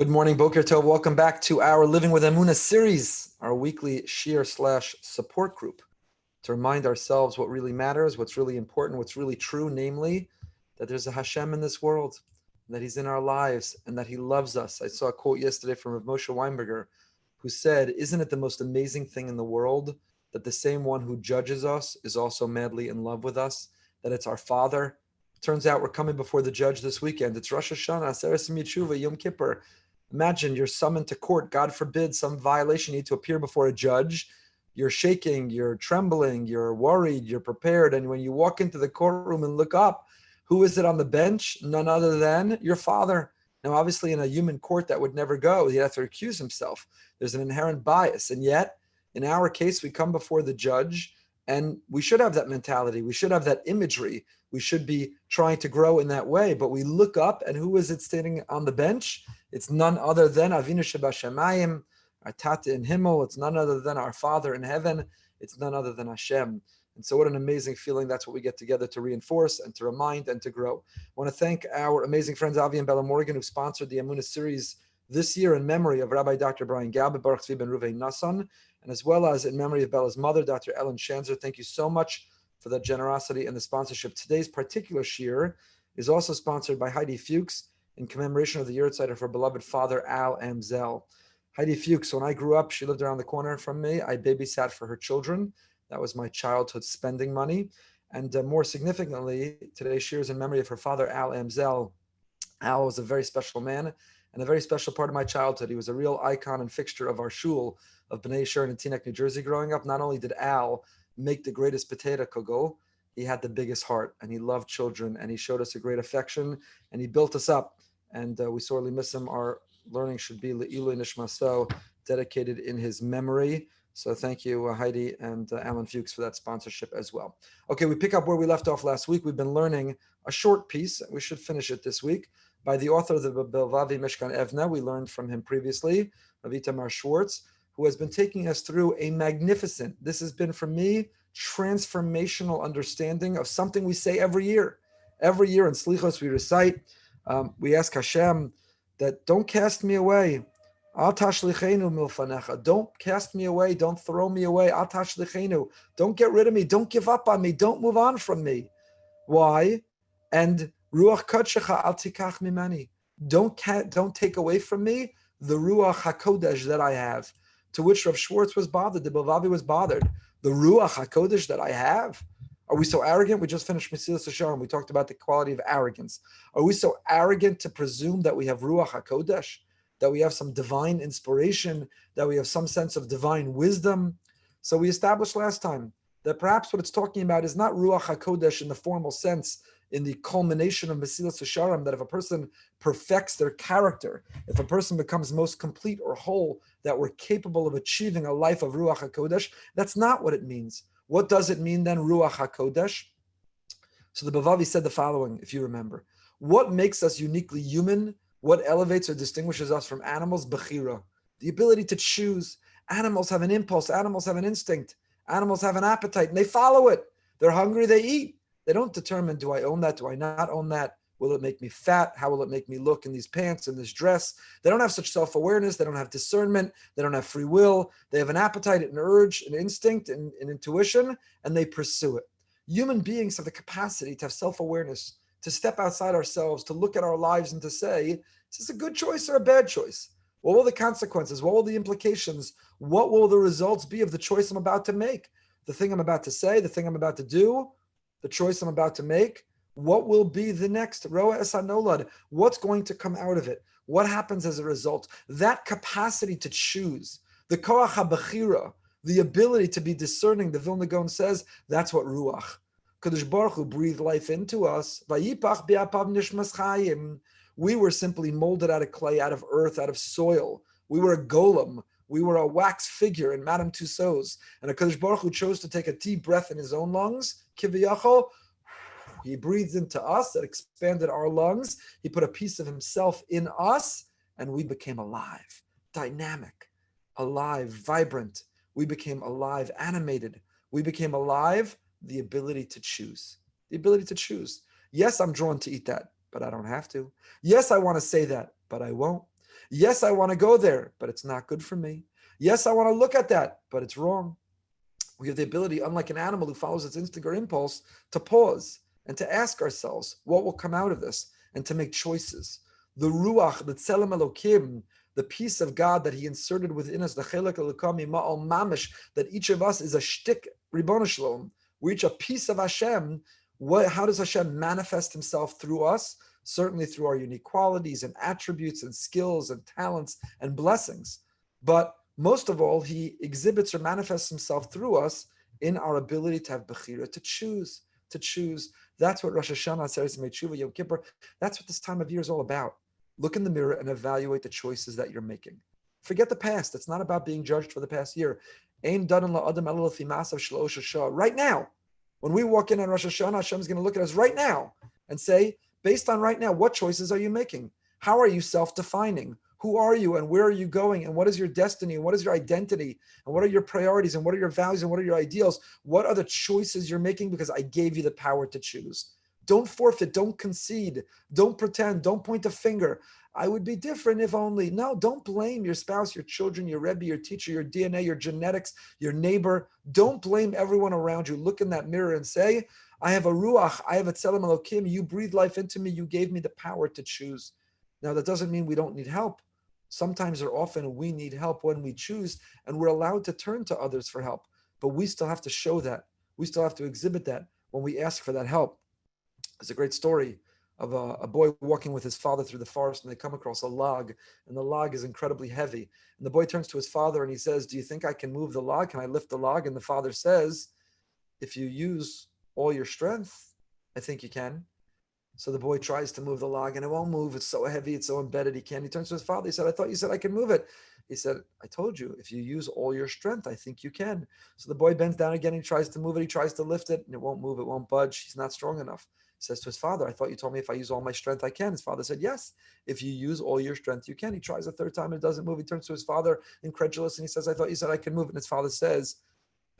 Good morning, Boker Tov. Welcome back to our Living with Emunah series, our weekly shir/support group, to remind ourselves what really matters, what's really important, what's really true, namely that there's a Hashem in this world, that He's in our lives, and that He loves us. I saw a quote yesterday from Rav Moshe Weinberger, who said, "Isn't it the most amazing thing in the world that the same one who judges us is also madly in love with us, that it's our Father?" Turns out we're coming before the judge this weekend. It's Rosh Hashanah, Aseres Yom Yom Kippur. Imagine you're summoned to court, God forbid, some violation, you need to appear before a judge. You're shaking, you're trembling, you're worried, you're prepared. And when you walk into the courtroom and look up, who is it on the bench? None other than your Father. Now, obviously, in a human court, that would never go. He'd have to recuse himself. There's an inherent bias. And yet, in our case, we come before the judge, and we should have that mentality. We should have that imagery. We should be trying to grow in that way. But we look up, and who is it standing on the bench? It's none other than Avinu Shebashamayim, our Tata in Himmel. It's none other than our Father in heaven. It's none other than Hashem. And so what an amazing feeling. That's what we get together to reinforce and to remind and to grow. I want to thank our amazing friends, Avi and Bella Morgan, who sponsored the Emunah series this year in memory of Rabbi Dr. Brian Galbet, Baruch Tzvi ben Ruvain Nassan, and as well as in memory of Bella's mother, Dr. Ellen Shanzer. Thank you so much for the generosity and the sponsorship. Today's particular shir is also sponsored by Heidi Fuchs, in commemoration of the yahrzeit of her beloved father, Al Amzel. Heidi Fuchs, when I grew up, she lived around the corner from me. I babysat for her children. That was my childhood spending money. And more significantly, today's shir is in memory of her father, Al Amzel. Al was a very special man and a very special part of my childhood. He was a real icon and fixture of our shul of Bnei Yisrael in Teaneck, New Jersey growing up. Not only did Al make the greatest potato kugel, he had the biggest heart, and he loved children, and he showed us a great affection, and he built us up. And we sorely miss him. Our learning should be Le'ilu Nishmaso, dedicated in his memory. So thank you, Heidi and Alan Fuchs, for that sponsorship as well. Okay, we pick up where we left off last week. We've been learning a short piece. We should finish it this week, by the author of the Belvavi Mishkan Evna. We learned from him previously, Rav Itamar Schwartz, who has been taking us through a magnificent, this has been for me, transformational understanding of something we say every year. Every year in Slichos we recite, we ask Hashem that don't cast me away. Al tashlichenu milfanecha. Don't cast me away. Don't throw me away. Al tashlichenu. Don't get rid of me. Don't give up on me. Don't move on from me. Why? And ruach kodshecha al tikach mimani. Don't take away from me the ruach hakodesh that I have. To which Rav Schwartz was bothered. The Belvavi was bothered. The ruach hakodesh that I have. Are we so arrogant? We just finished Mesilas Yesharim. We talked about the quality of arrogance. Are we so arrogant to presume that we have Ruach HaKodesh, that we have some divine inspiration, that we have some sense of divine wisdom? So we established last time that perhaps what it's talking about is not Ruach HaKodesh in the formal sense, in the culmination of Mesilas Yesharim, that if a person perfects their character, if a person becomes most complete or whole, that we're capable of achieving a life of Ruach HaKodesh. That's not what it means. What does it mean then, Ruach HaKodesh? So the Bavavi said the following, if you remember. What makes us uniquely human? What elevates or distinguishes us from animals? Bechira. The ability to choose. Animals have an impulse. Animals have an instinct. Animals have an appetite, and they follow it. They're hungry, they eat. They don't determine, do I own that? Do I not own that? Will it make me fat? How will it make me look in these pants, in this dress? They don't have such self-awareness. They don't have discernment. They don't have free will. They have an appetite, an urge, an instinct, an intuition, and they pursue it. Human beings have the capacity to have self-awareness, to step outside ourselves, to look at our lives and to say, is this a good choice or a bad choice? What will the consequences? What will the implications? What will the results be of the choice I'm about to make? The thing I'm about to say, the thing I'm about to do, the choice I'm about to make. What will be the next? Roa esanolad. What's going to come out of it? What happens as a result? That capacity to choose, the koach habechira, the ability to be discerning, the Vilna Gaon says, that's what ruach. Kadosh Baruch Hu breathed life into us. Vayipach bi'apav nishmas chayim. We were simply molded out of clay, out of earth, out of soil. We were a golem. We were a wax figure in Madame Tussauds. And Kadosh Baruch Hu chose to take a deep breath in his own lungs. Kiviyachol. He breathed into us, that expanded our lungs. He put a piece of himself in us, and we became alive, dynamic, alive, vibrant. We became alive, animated. We became alive, the ability to choose. The ability to choose. Yes, I'm drawn to eat that, but I don't have to. Yes, I want to say that, but I won't. Yes, I want to go there, but it's not good for me. Yes, I want to look at that, but it's wrong. We have the ability, unlike an animal who follows its instinct or impulse, to pause and to ask ourselves what will come out of this and to make choices. The ruach, the tzelem elokim, the peace of God that He inserted within us, the chelek elokami ma'al mamish, that each of us is a shtik ribono shalom. We each a piece of Hashem. How does Hashem manifest Himself through us? Certainly through our unique qualities and attributes and skills and talents and blessings. But most of all, He exhibits or manifests Himself through us in our ability to have bechira, to choose. That's what Rosh Hashanah, Aseret Tshuva, Yom Kippur, that's what this time of year is all about. Look in the mirror and evaluate the choices that you're making. Forget the past. It's not about being judged for the past year. Right now, when we walk in on Rosh Hashanah, Hashem's going to look at us right now and say, based on right now, what choices are you making? How are you self-defining? Who are you and where are you going? And what is your destiny? And what is your identity? And what are your priorities? And what are your values? And what are your ideals? What are the choices you're making? Because I gave you the power to choose. Don't forfeit. Don't concede. Don't pretend. Don't point a finger. I would be different if only. No, don't blame your spouse, your children, your Rebbe, your teacher, your DNA, your genetics, your neighbor. Don't blame everyone around you. Look in that mirror and say, I have a ruach. I have a tzelem elokim. You breathe life into me. You gave me the power to choose. Now, that doesn't mean we don't need help. Sometimes or often we need help when we choose, and we're allowed to turn to others for help. But we still have to show that. We still have to exhibit that when we ask for that help. There's a great story of a boy walking with his father through the forest, and they come across a log, and the log is incredibly heavy. And the boy turns to his father and he says, do you think I can move the log? Can I lift the log? And the father says, if you use all your strength, I think you can. So the boy tries to move the log and it won't move. It's so heavy. It's so embedded. He can't. He turns to his father. He said, I thought you said I can move it. He said, I told you, if you use all your strength, I think you can. So the boy bends down again. He tries to move it. He tries to lift it and it won't move. It won't budge. He's not strong enough. He says to his father, I thought you told me if I use all my strength, I can. His father said, yes, if you use all your strength, you can. He tries a third time and it doesn't move. He turns to his father, incredulous, and he says, I thought you said I can move it. And his father says,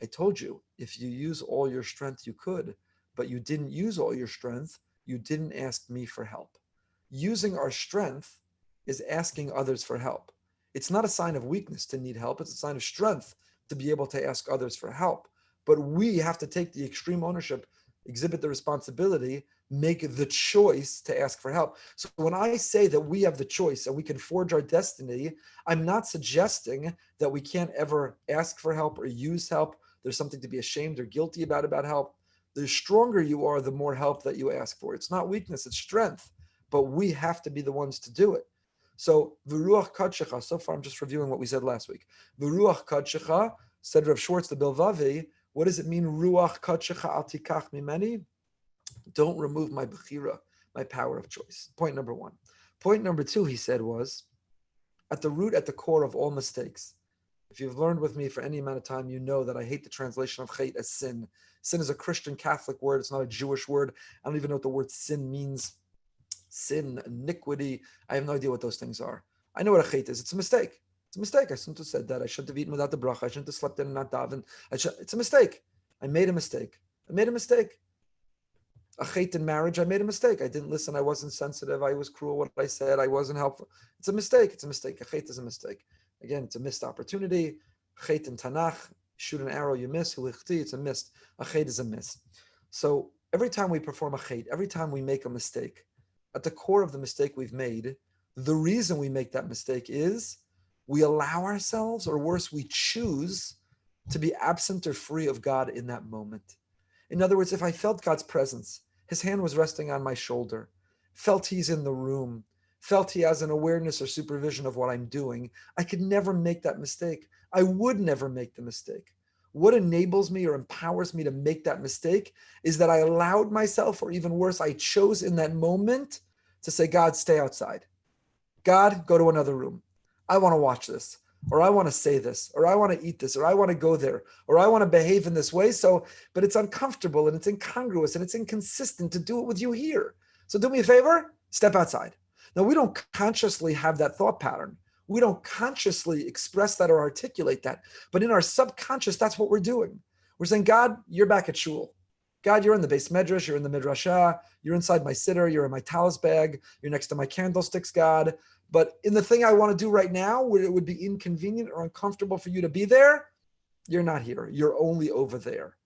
I told you, if you use all your strength, you could, but you didn't use all your strength. You didn't ask me for help. Using our strength is asking others for help. It's not a sign of weakness to need help. It's a sign of strength to be able to ask others for help. But we have to take the extreme ownership, exhibit the responsibility, make the choice to ask for help. So when I say that we have the choice and we can forge our destiny, I'm not suggesting that we can't ever ask for help or use help. There's something to be ashamed or guilty about help. The stronger you are, the more help that you ask for. It's not weakness, it's strength. But we have to be the ones to do it. So, v'ruach kadshecha, so far I'm just reviewing what we said last week. V'ruach kadshecha, said Rav Schwartz, the Bilvavi, what does it mean, ruach kadshecha al tikach mimeni? Don't remove my bechira, my power of choice. Point number one. Point number two, he said, was, at the root, at the core of all mistakes, if you've learned with me for any amount of time, you know that I hate the translation of chait as sin. Sin is a Christian Catholic word. It's not a Jewish word. I don't even know what the word sin means. Sin, iniquity. I have no idea what those things are. I know what a chait is. It's a mistake. It's a mistake. I shouldn't have said that. I shouldn't have eaten without the bracha. I shouldn't have slept in and not daven. It's a mistake. I made a mistake. A chait in marriage, I made a mistake. I didn't listen. I wasn't sensitive. I was cruel what I said. I wasn't helpful. It's a mistake. A chait is a mistake. Again, it's a missed opportunity. Chait in Tanakh, shoot an arrow, you miss. It's a miss. A chait is a miss. So every time we perform a chait, every time we make a mistake, at the core of the mistake we've made, the reason we make that mistake is we allow ourselves, or worse, we choose to be absent or free of God in that moment. In other words, if I felt God's presence, His hand was resting on my shoulder, felt He's in the room, felt He has an awareness or supervision of what I'm doing, I could never make that mistake. I would never make the mistake. What enables me or empowers me to make that mistake is that I allowed myself, or even worse, I chose in that moment to say, God, stay outside. God, go to another room. I want to watch this, or I want to say this, or I want to eat this, or I want to go there, or I want to behave in this way. But it's uncomfortable and it's incongruous and it's inconsistent to do it with you here. So do me a favor, step outside. Now, we don't consciously have that thought pattern. We don't consciously express that or articulate that. But in our subconscious, that's what we're doing. We're saying, God, you're back at shul. God, you're in the base medrash, you're in the midrashah, you're inside my siddur, you're in my talis bag, you're next to my candlesticks, God. But in the thing I want to do right now, where it would be inconvenient or uncomfortable for you to be there, you're not here. You're only over there.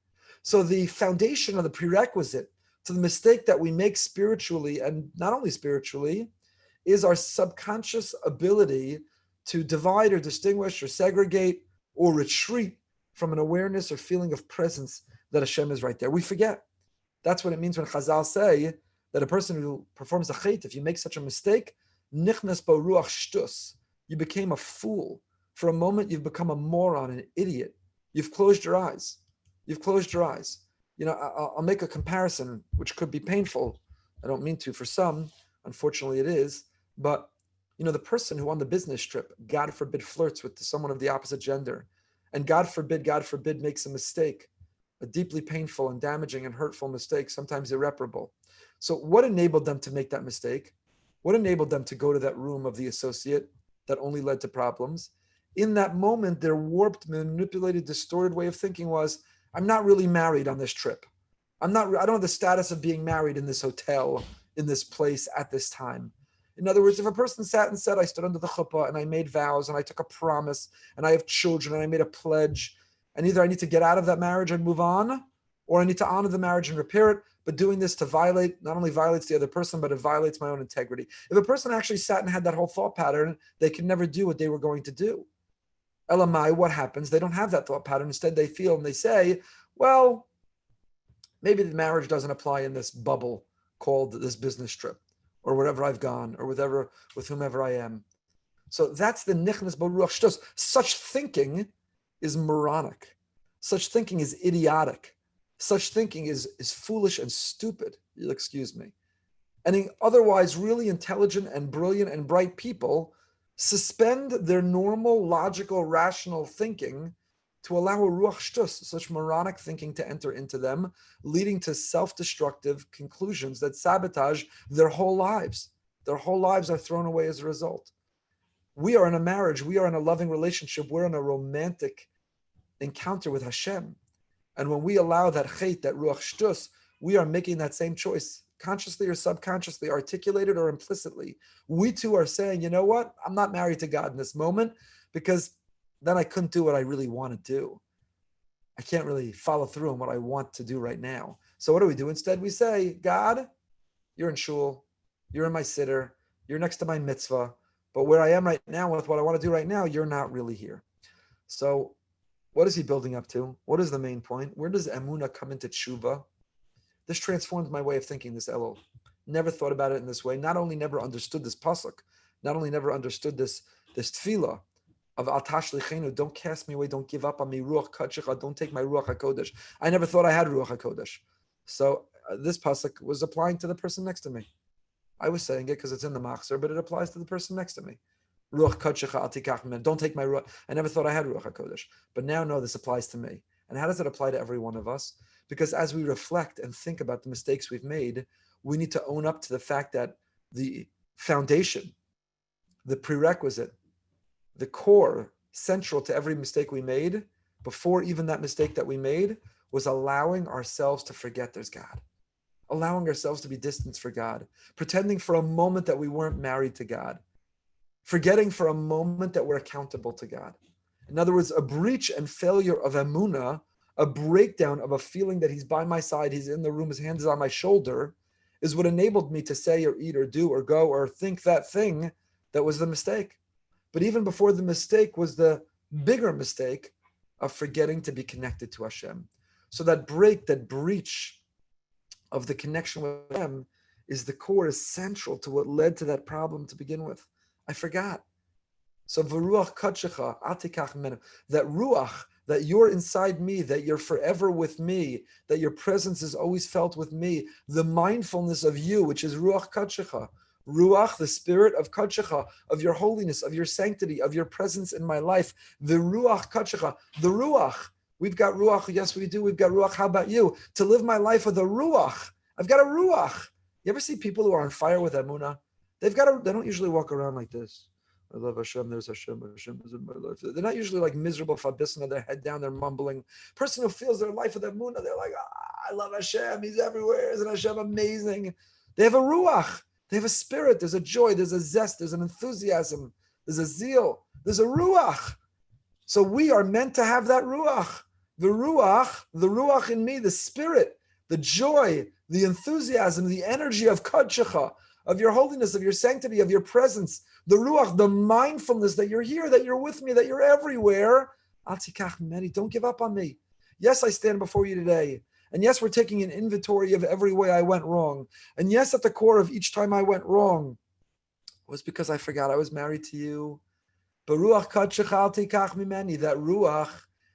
So the foundation of the prerequisite to the mistake that we make spiritually, and not only spiritually, is our subconscious ability to divide or distinguish or segregate or retreat from an awareness or feeling of presence that Hashem is right there. We forget. That's what it means when Chazal say that a person who performs a chait, if you make such a mistake, nichnas bo ruach shtus, you became a fool. For a moment, you've become a moron, an idiot. You've closed your eyes. You've closed your eyes. I'll make a comparison, which could be painful. I don't mean to for some. Unfortunately, it is. But, the person who on the business trip, God forbid, flirts with someone of the opposite gender, and God forbid, makes a mistake, a deeply painful and damaging and hurtful mistake, sometimes irreparable. So what enabled them to make that mistake? What enabled them to go to that room of the associate that only led to problems? In that moment, their warped, manipulated, distorted way of thinking was, I'm not really married on this trip. I don't have the status of being married in this hotel, in this place, at this time. In other words, if a person sat and said, I stood under the chuppah and I made vows and I took a promise and I have children and I made a pledge, and either I need to get out of that marriage and move on, or I need to honor the marriage and repair it, but doing this to violate, not only violates the other person, but it violates my own integrity. If a person actually sat and had that whole thought pattern, they can never do what they were going to do. Elamai, what happens? They don't have that thought pattern. Instead, they feel and they say, well, maybe the marriage doesn't apply in this bubble called this business trip, or wherever I've gone, or with whomever I am. So that's the nichnas bo ruach shtus. Such thinking is moronic. Such thinking is idiotic. Such thinking is foolish and stupid. You'll excuse me. And otherwise really intelligent and brilliant and bright people suspend their normal, logical, rational thinking to allow a ruach shtus, such moronic thinking, to enter into them, leading to self-destructive conclusions that sabotage their whole lives. Their whole lives are thrown away as a result. We are in a marriage, we are in a loving relationship, we're in a romantic encounter with Hashem. And when we allow that chait, that ruach shtus, we are making that same choice, consciously or subconsciously, articulated or implicitly. We too are saying, you know what? I'm not married to God in this moment, because then I couldn't do what I really want to do. I can't really follow through on what I want to do right now. So what do we do? Instead, we say, God, you're in shul, you're in my siddur, you're next to my mitzvah, but where I am right now with what I want to do right now, you're not really here. So what is he building up to? What is the main point? Where does Emunah come into tshuva? This transformed my way of thinking, this Elul. Never thought about it in this way. Not only never understood this pasuk, not only never understood this tefillah of Al Tashlichenu, don't cast me away, don't give up on me, Ruach Kadshecha, don't take my Ruach HaKodesh. I never thought I had Ruach HaKodesh. So this pasuk was applying to the person next to me. I was saying it because it's in the Machzor, but it applies to the person next to me. Ruach Kadshecha al tikach mimenu, don't take my Ruach. I never thought I had Ruach HaKodesh. But now, no, this applies to me. And how does it apply to every one of us? Because as we reflect and think about the mistakes we've made, we need to own up to the fact that the foundation, the prerequisite, the core, central to every mistake we made, before even that mistake that we made, was allowing ourselves to forget there's God. Allowing ourselves to be distanced for God. Pretending for a moment that we weren't married to God. Forgetting for a moment that we're accountable to God. In other words, a breach and failure of Emunah, a breakdown of a feeling that he's by my side, he's in the room, his hand is on my shoulder, is what enabled me to say or eat or do or go or think that thing that was the mistake. But even before the mistake was the bigger mistake of forgetting to be connected to Hashem. So that breach of the connection with Hashem is the core, is central to what led to that problem to begin with. I forgot. So v'ruach kadshecha al tikach mimenu, that ruach, that you're inside me, that you're forever with me, that your presence is always felt with me, the mindfulness of you, which is ruach kadshecha, ruach, the spirit of kadshecha, of your holiness, of your sanctity, of your presence in my life, the ruach kadshecha, the ruach. We've got ruach, yes we do, we've got ruach. How about you? To live my life with a ruach. I've got a ruach. You ever see people who are on fire with Emunah? They don't usually walk around like this. I love Hashem. There's Hashem. Hashem is in my life. They're not usually like miserable fabisna, their head down, they're mumbling. Person who feels their life with Emunah, they're like, I love Hashem. He's everywhere. Isn't Hashem amazing? They have a ruach. They have a spirit. There's a joy. There's a zest. There's an enthusiasm. There's a zeal. There's a ruach. So we are meant to have that ruach. The ruach in me, the spirit, the joy, the enthusiasm, the energy of Kadshecha, of your holiness, of your sanctity, of your presence, the ruach, the mindfulness that you're here, that you're with me, that you're everywhere. Al tikach mimeni, don't give up on me. Yes, I stand before you today. And yes, we're taking an inventory of every way I went wrong. And yes, at the core of each time I went wrong was because I forgot I was married to you. But ruach kadshecha al tikach mimeni, that ruach,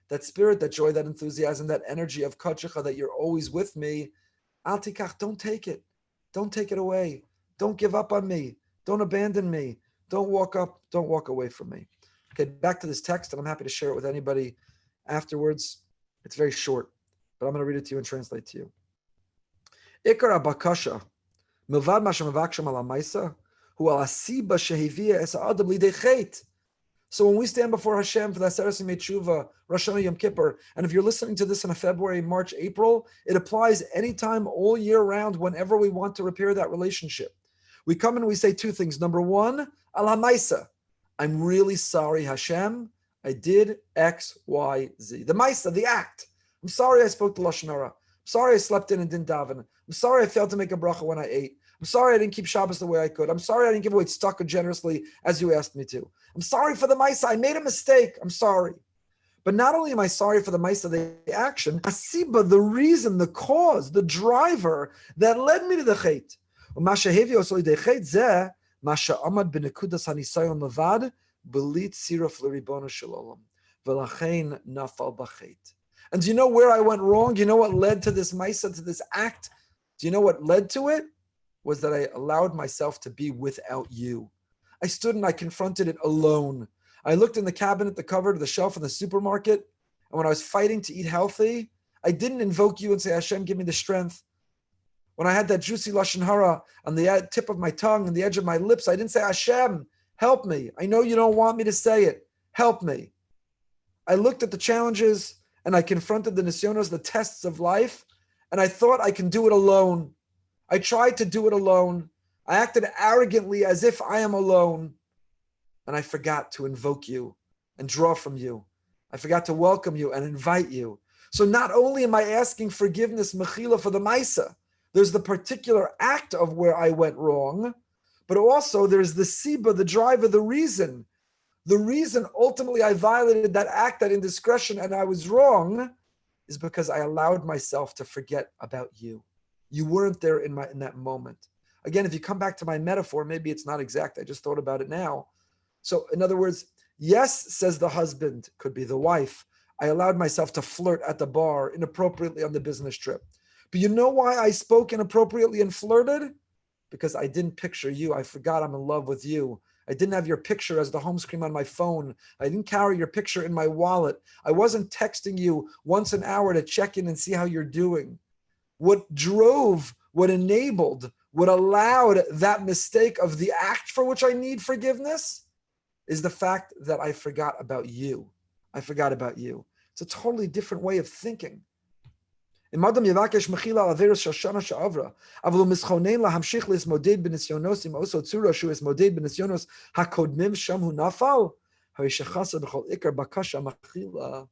that spirit, that joy, that enthusiasm, that energy of kadshecha, that you're always with me. Al tikach, don't take it. Don't take it away. Don't give up on me. Don't abandon me. Don't walk away from me. Okay, back to this text, and I'm happy to share it with anybody afterwards. It's very short, but I'm going to read it to you and translate to you. Ikar abakasha, milvad ma shemavaksham ala maisa, hu ala siba shehivia es ha'adam lidei chet. So when we stand before Hashem for the Aseret Yemei Tshuva, Rosh Hashanah, Yom Kippur, and if you're listening to this in a February, March, April, it applies anytime, all year round, whenever we want to repair that relationship. We come and we say two things. Number one, al ha'maisa, I'm really sorry, Hashem. I did X, Y, Z. The maisa, the act. I'm sorry I spoke to Lashon Hara. I'm sorry I slept in and didn't daven. I'm sorry I failed to make a bracha when I ate. I'm sorry I didn't keep Shabbos the way I could. I'm sorry I didn't give away tzedakah generously as you asked me to. I'm sorry for the maisa. I made a mistake. I'm sorry. But not only am I sorry for the maisa, the action, asiba, the reason, the cause, the driver that led me to the chet. And do you know where I went wrong? Do you know what led to this maisa, to this act? Do you know what led to it? Was that I allowed myself to be without you. I stood and I confronted it alone. I looked in the cabinet, the cupboard, the shelf in the supermarket, and when I was fighting to eat healthy, I didn't invoke you and say, Hashem, give me the strength. When I had that juicy Lashon Hara on the tip of my tongue and the edge of my lips, I didn't say, Hashem, help me. I know you don't want me to say it. Help me. I looked at the challenges and I confronted the nisyonos, the tests of life, and I thought I can do it alone. I tried to do it alone. I acted arrogantly as if I am alone. And I forgot to invoke you and draw from you. I forgot to welcome you and invite you. So not only am I asking forgiveness, mechila, for the maisa, there's the particular act of where I went wrong, but also there's the siba, the driver, the reason. The reason ultimately I violated that act, that indiscretion, and I was wrong, is because I allowed myself to forget about you. You weren't there in that moment. Again, if you come back to my metaphor, maybe it's not exact. I just thought about it now. So in other words, yes, says the husband, could be the wife, I allowed myself to flirt at the bar inappropriately on the business trip. But you know why I spoke inappropriately and flirted? Because I didn't picture you. I forgot I'm in love with you. I didn't have your picture as the home screen on my phone. I didn't carry your picture in my wallet. I wasn't texting you once an hour to check in and see how you're doing. What drove, what enabled, what allowed that mistake of the act for which I need forgiveness is the fact that I forgot about you. I forgot about you. It's a totally different way of thinking. אם אדם יבקש מחילה על עבירות של שנה שעברה, אבל הוא מתכונן להמשיך להתמודד בניסיונות עם אותו צורה שהוא התמודד בניסיונות הקודמים שם הוא נפל, הרי שחסר בכל עיקר בקשה מחילה.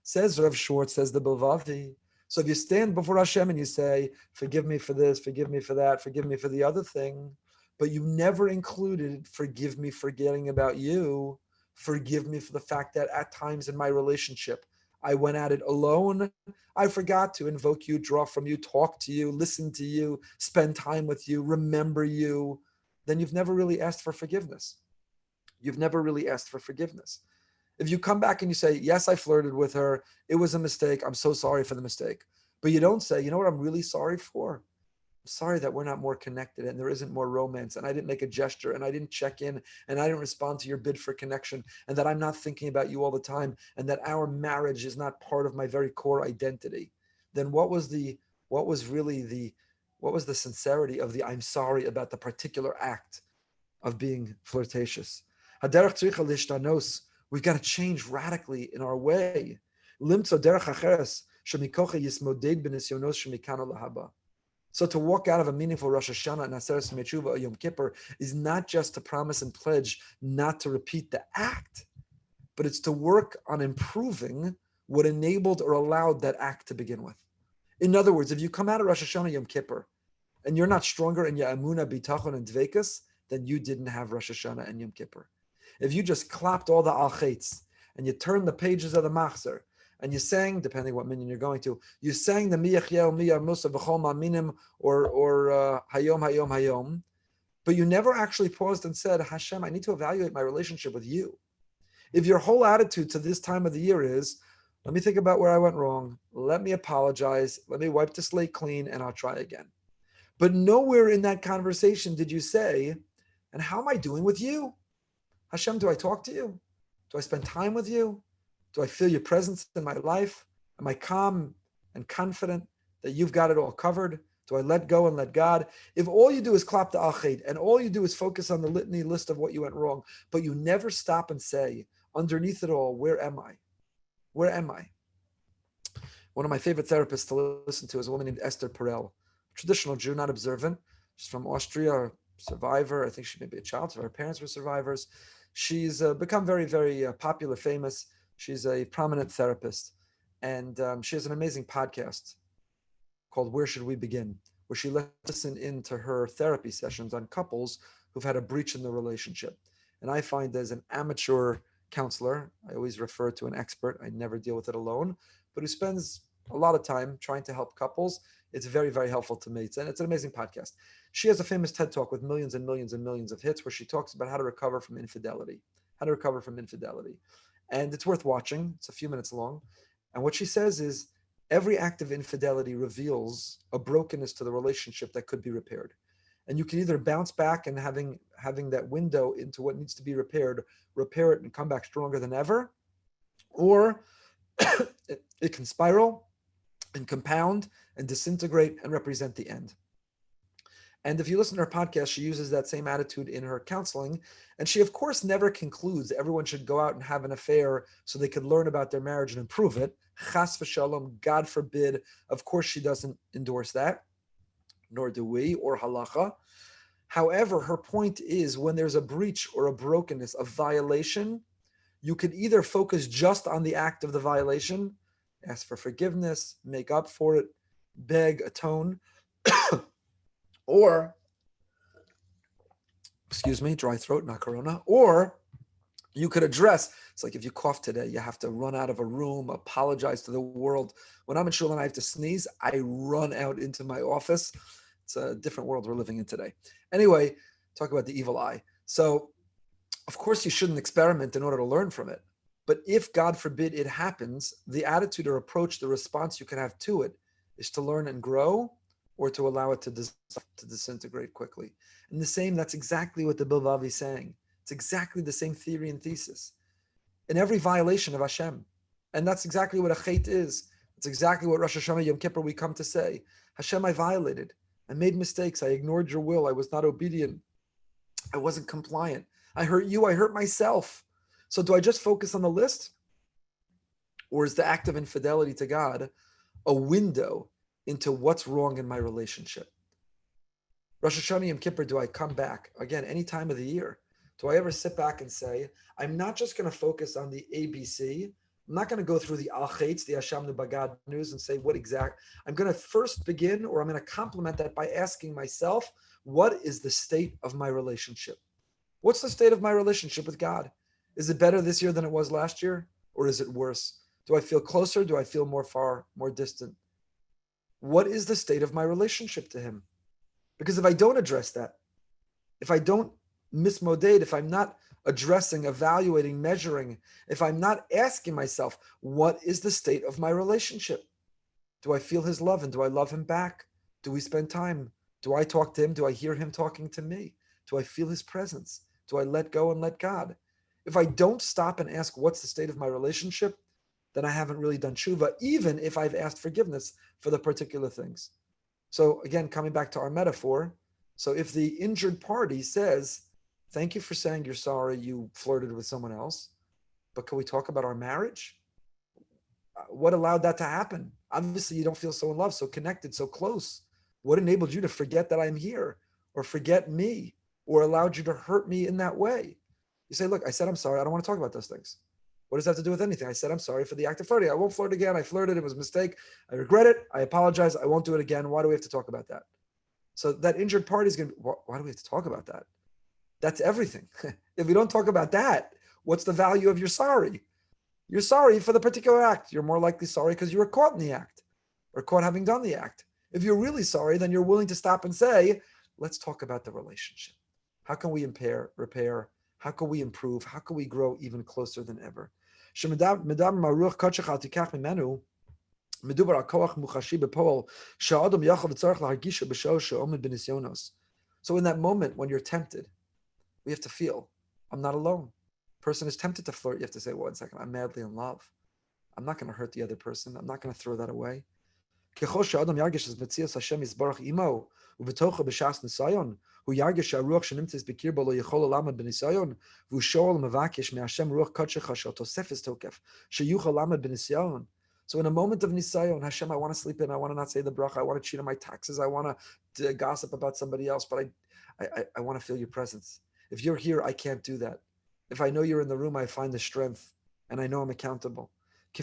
Says Rav Schwartz, says the Bilvavi. So if you stand before Hashem and you say, forgive me for this, forgive me for that, forgive me for the other thing, but you never included, forgive me for forgetting about you, forgive me for the fact that at times in my relationship, I went at it alone. I forgot to invoke you, draw from you, talk to you, listen to you, spend time with you, remember you. Then you've never really asked for forgiveness. You've never really asked for forgiveness. If you come back and you say, yes, I flirted with her, it was a mistake, I'm so sorry for the mistake. But you don't say, you know what I'm really sorry for? I'm sorry that we're not more connected and there isn't more romance and I didn't make a gesture and I didn't check in and I didn't respond to your bid for connection and that I'm not thinking about you all the time and that our marriage is not part of my very core identity. Then what was the sincerity of the I'm sorry about the particular act of being flirtatious? Haderech tzricha lishtanos. We've got to change radically in our way. Limtzo derech acheres shemikocha yismoded b'nisyonos shemikano lahaba. So to walk out of a meaningful Rosh Hashanah and Aseret Yom Tshuva, Yom Kippur, is not just to promise and pledge not to repeat the act, but it's to work on improving what enabled or allowed that act to begin with. In other words, if you come out of Rosh Hashanah Yom Kippur and you're not stronger in your Emunah, Bitachon, and Dveikus, then you didn't have Rosh Hashanah and Yom Kippur. If you just clapped all the al-chetz and you turned the pages of the Machzor and you sang, depending what minyan you're going to, you sang the Miyachyael Miyar Musa V'chol Ma'minim or Hayom Hayom Hayom, but you never actually paused and said, Hashem, I need to evaluate my relationship with you. If your whole attitude to this time of the year is, let me think about where I went wrong, let me apologize, let me wipe the slate clean, and I'll try again. But nowhere in that conversation did you say, and how am I doing with you? Hashem, do I talk to you? Do I spend time with you? Do I feel your presence in my life? Am I calm and confident that you've got it all covered? Do I let go and let God? If all you do is clap the achet and all you do is focus on the litany list of what you went wrong, but you never stop and say, underneath it all, where am I? Where am I? One of my favorite therapists to listen to is a woman named Esther Perel, traditional Jew, not observant. She's from Austria, survivor. I think she may be a child, so her parents were survivors. She's become very, very popular, famous. She's a prominent therapist. And she has an amazing podcast called Where Should We Begin, where she lets listen into her therapy sessions on couples who've had a breach in the relationship. And I find as an amateur counselor, I always refer to an expert, I never deal with it alone, but who spends a lot of time trying to help couples. It's very, very helpful to me. It's an amazing podcast. She has a famous TED Talk with millions and millions and millions of hits where she talks about how to recover from infidelity, And it's worth watching. It's a few minutes long. And what she says is every act of infidelity reveals a brokenness to the relationship that could be repaired. And you can either bounce back and having that window into what needs to be repaired, repair it and come back stronger than ever, or it can spiral and compound and disintegrate and represent the end. And if you listen to her podcast, she uses that same attitude in her counseling. And she, of course, never concludes everyone should go out and have an affair so they could learn about their marriage and improve it. Chas v'shalom, God forbid. Of course, she doesn't endorse that, nor do we, or halacha. However, her point is when there's a breach or a brokenness, a violation, you could either focus just on the act of the violation, ask for forgiveness, make up for it, beg, atone, or, dry throat, not corona, or you could address, it's like if you cough today, you have to run out of a room, apologize to the world. When I'm in shul and I have to sneeze, I run out into my office. It's a different world we're living in today. Anyway, talk about the evil eye. So, of course, you shouldn't experiment in order to learn from it. But if, God forbid, it happens, the attitude or approach, the response you can have to it is to learn and grow or to allow it to disintegrate quickly. And that's exactly what the Bilvavi is saying. It's exactly the same theory and thesis. In every violation of Hashem, and that's exactly what a chet is. It's exactly what Rosh Hashanah Yom Kippur we come to say. Hashem, I violated. I made mistakes. I ignored your will. I was not obedient. I wasn't compliant. I hurt you. I hurt myself. So do I just focus on the list? Or is the act of infidelity to God a window into what's wrong in my relationship? Rosh Hashanah Yom Kippur, do I come back? Again, any time of the year. Do I ever sit back and say, I'm not just going to focus on the ABC. I'm not going to go through the al-chetz, the Hashem nu bagad news and say what exact. I'm going to first begin, or I'm going to complement that by asking myself, what is the state of my relationship? What's the state of my relationship with God? Is it better this year than it was last year? Or is it worse? Do I feel closer? Do I feel more distant? What is the state of my relationship to him? Because if I don't address that, if I don't mismodate, if I'm not addressing, evaluating, measuring, if I'm not asking myself, what is the state of my relationship? Do I feel his love and do I love him back? Do we spend time? Do I talk to him? Do I hear him talking to me? Do I feel his presence? Do I let go and let God? If I don't stop and ask what's the state of my relationship, then I haven't really done tshuva, even if I've asked forgiveness for the particular things. So again, coming back to our metaphor, so if the injured party says, Thank you for saying you're sorry you flirted with someone else, but can we talk about our marriage? What allowed that to happen? Obviously, you don't feel so in love, so connected, so close. What enabled you to forget that I'm here or forget me or allowed you to hurt me in that way? You say, look, I said I'm sorry. I don't want to talk about those things. What does that have to do with anything? I said I'm sorry for the act of flirting. I won't flirt again. I flirted. It was a mistake. I regret it. I apologize. I won't do it again. Why do we have to talk about that? So that injured party is going to be, why do we have to talk about that? That's everything. If we don't talk about that, what's the value of your sorry? You're sorry for the particular act. You're more likely sorry because you were caught in the act or caught having done the act. If you're really sorry, then you're willing to stop and say, let's talk about the relationship. How can we repair? How can we improve? How can we grow even closer than ever? So in that moment when you're tempted, we have to feel, I'm not alone. Person is tempted to flirt. You have to say, 1 second, I'm madly in love. I'm not going to hurt the other person. I'm not going to throw that away. So in a moment of nisayon, Hashem, I want to sleep in, I want to not say the bracha, I want to cheat on my taxes, I want to gossip about somebody else, but I want to feel your presence. If you're here, I can't do that. If I know you're in the room, I find the strength and I know I'm accountable. To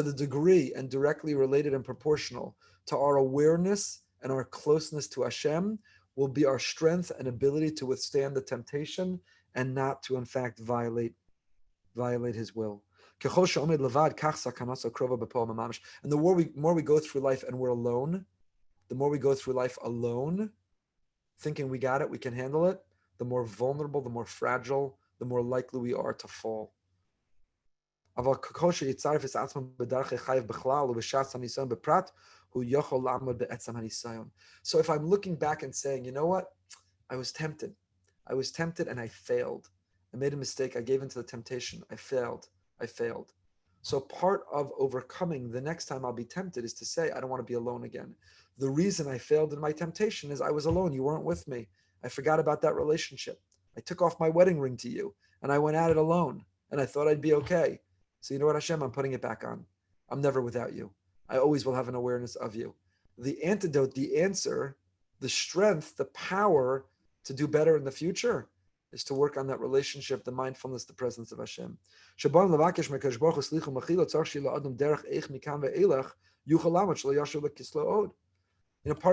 the degree and directly related and proportional to our awareness and our closeness to Hashem will be our strength and ability to withstand the temptation and not to, in fact, violate his will. And the more we go through life and we're alone, the more we go through life alone, thinking we got it, we can handle it, the more vulnerable, the more fragile, the more likely we are to fall. So if I'm looking back and saying, you know what, I was tempted and I failed. I made a mistake. I gave into the temptation. I failed. So part of overcoming the next time I'll be tempted is to say, I don't want to be alone again. The reason I failed in my temptation is I was alone. You weren't with me. I forgot about that relationship. I took off my wedding ring to you and I went at it alone and I thought I'd be okay. So you know what, Hashem, I'm putting it back on. I'm never without you. I always will have an awareness of you. The antidote, the answer, the strength, the power to do better in the future is to work on that relationship, the mindfulness, the presence of Hashem. Part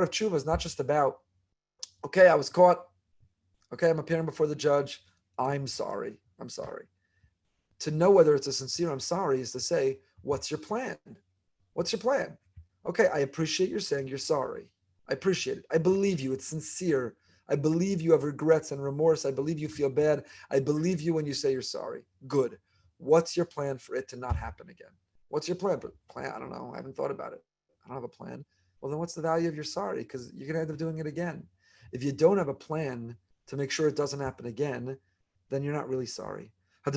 of tshuva is not just about, okay, I was caught. Okay, I'm appearing before the judge. I'm sorry. To know whether it's a sincere I'm sorry is to say, what's your plan? Okay, I appreciate you're saying you're sorry. I appreciate it. I believe you. It's sincere. I believe you have regrets and remorse. I believe you feel bad. I believe you when you say you're sorry. Good. What's your plan for it to not happen again? What's your plan? I don't know. I haven't thought about it. I don't have a plan. Well, then what's the value of your sorry? Because you're going to end up doing it again. If you don't have a plan to make sure it doesn't happen again, then you're not really sorry. This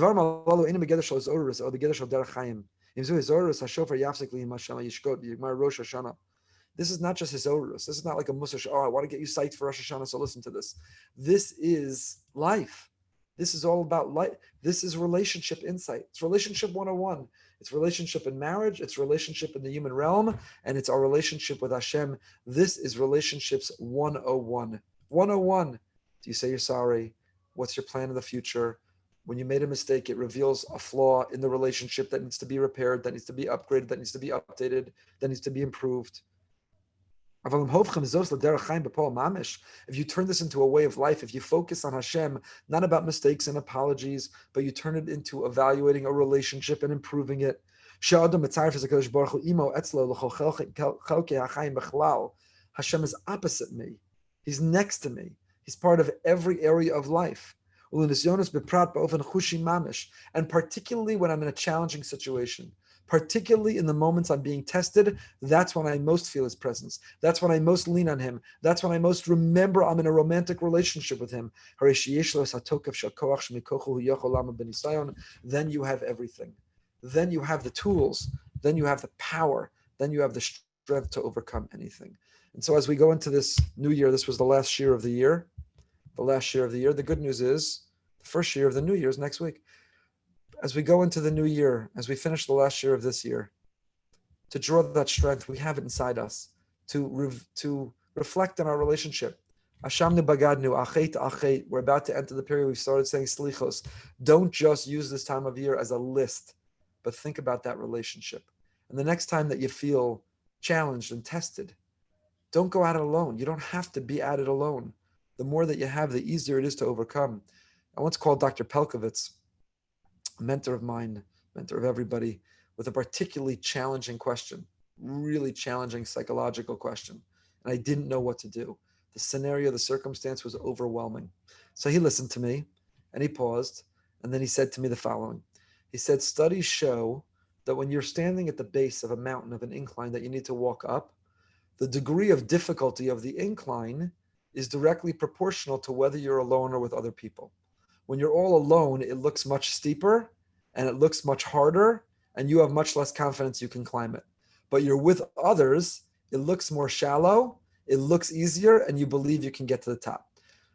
is not just his orus. This is not like a musash. I want to get you psyched for Rosh Hashanah, so listen to this. This is life. This is all about life. This is relationship insight. It's relationship 101. It's relationship in marriage. It's relationship in the human realm. And it's our relationship with Hashem. This is relationships 101. 101. Do you say you're sorry? What's your plan in the future? When you made a mistake, it reveals a flaw in the relationship that needs to be repaired, that needs to be upgraded, that needs to be updated, that needs to be improved. If you turn this into a way of life, if you focus on Hashem, not about mistakes and apologies, but you turn it into evaluating a relationship and improving it. Hashem is opposite me. He's next to me. He's part of every area of life. And particularly when I'm in a challenging situation, particularly in the moments I'm being tested, that's when I most feel his presence. That's when I most lean on him. That's when I most remember I'm in a romantic relationship with him. Then you have everything. Then you have the tools. Then you have the power. Then you have the strength to overcome anything. And so as we go into this new year, this was the last year of the year. The last year of the year. The good news is the first year of the new year is next week. As we go into the new year, as we finish the last year of this year, to draw that strength, we have it inside us, to reflect on our relationship. Ashamnu bagadnu, achet achet. We're about to enter the period we've started saying slichos. Don't just use this time of year as a list, but think about that relationship. And the next time that you feel challenged and tested, don't go at it alone. You don't have to be at it alone. The more that you have, the easier it is to overcome. I once called Dr. Pelkovitz, a mentor of mine, mentor of everybody, with a particularly challenging question, really challenging psychological question. And I didn't know what to do. The scenario, the circumstance was overwhelming. So he listened to me and he paused. And then he said to me the following. He said, studies show that when you're standing at the base of a mountain, of an incline that you need to walk up, the degree of difficulty of the incline is directly proportional to whether you're alone or with other people. When you're all alone, it looks much steeper and it looks much harder and you have much less confidence you can climb it. But you're with others, it looks more shallow, it looks easier, and you believe you can get to the top.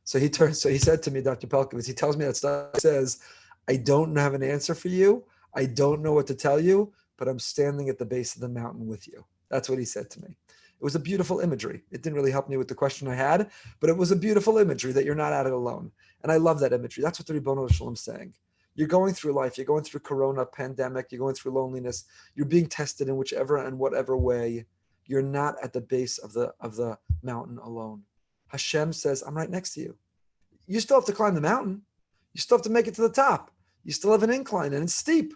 So he said to me, Dr. Pelkovitz, he tells me that stuff, he says, I don't have an answer for you. I don't know what to tell you, but I'm standing at the base of the mountain with you. That's what he said to me. It was a beautiful imagery. It didn't really help me with the question I had, but it was a beautiful imagery that you're not at it alone. And I love that imagery. That's what the Ribbono Shel Olam is saying. You're going through life. You're going through Corona, pandemic. You're going through loneliness. You're being tested in whichever and whatever way. You're not at the base of the mountain alone. Hashem says, I'm right next to you. You still have to climb the mountain. You still have to make it to the top. You still have an incline and it's steep,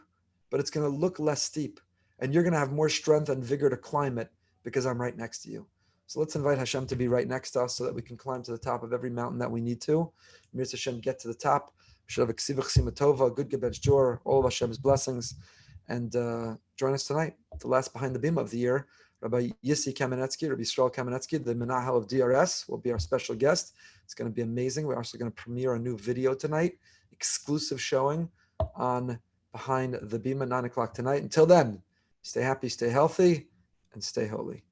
but it's going to look less steep. And you're going to have more strength and vigor to climb it because I'm right next to you. So let's invite Hashem to be right next to us so that we can climb to the top of every mountain that we need to. Mir Hashem, get to the top. We should have a ksiva chsima tova, a good gebench jor, all of Hashem's blessings. And join us tonight, the last Behind the Beam of the year. Rabbi Yissi Kamenetsky, Rabbi Yisrael Kamenetsky, the Menahel of DRS, will be our special guest. It's going to be amazing. We're also going to premiere a new video tonight, exclusive showing on Behind the Beam at 9 o'clock tonight. Until then, stay happy, stay healthy, and stay holy.